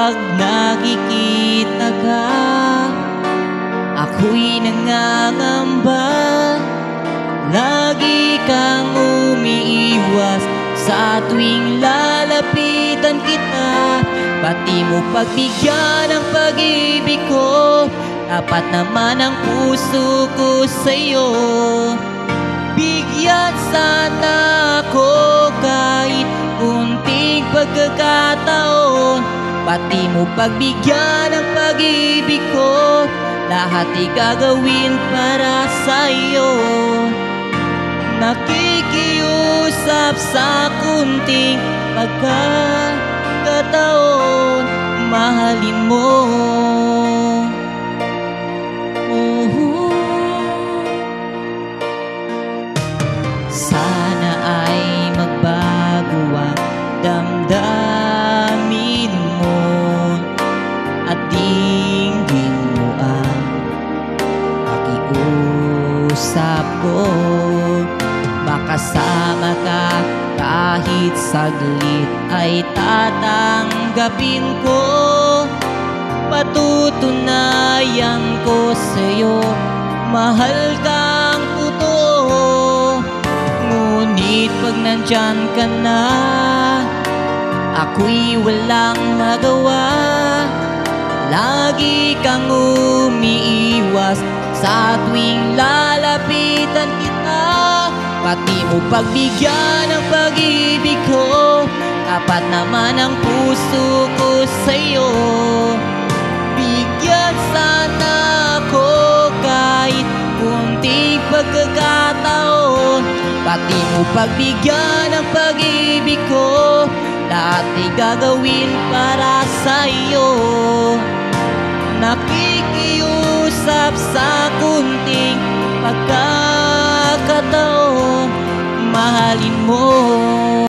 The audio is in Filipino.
Kapag nakikita ka, ako'y nangangamba. Lagi kang umiiwas sa tuwing lalapitan kita. Pati mo pagbigyan ng pag-ibig ko, dapat naman ang puso ko sa'yo. Bigyan sana ako kahit kunting pagkakataon. Pati mo pagbigyan ng pag-ibig ko, lahat igagawin para sa'yo. Nakikiusap sa kunting pagkakataon, mahalin mo. Sana ay magbago ang damdamin mo at dinggin mo ang pakiusap ko. Makasama ka kahit saglit ay tatanggapin ko. Patutunayan ko sa'yo, mahal kang totoo. Ngunit pag nandyan ka na, ako'y walang magawa. Lagi kang umiiwas sa tuwing lalapitan kita. Pati mo pagbigyan ng pag-ibig ko, dapat naman ang puso ko sa'yo. Bigyan sana ako kahit kunting pagkakataon. Pati mo pagbigyan ng pag-ibig ko, lahat igagawin para sa'yo. Nakikiusap sa kunting pagkakataon, mahalin mo.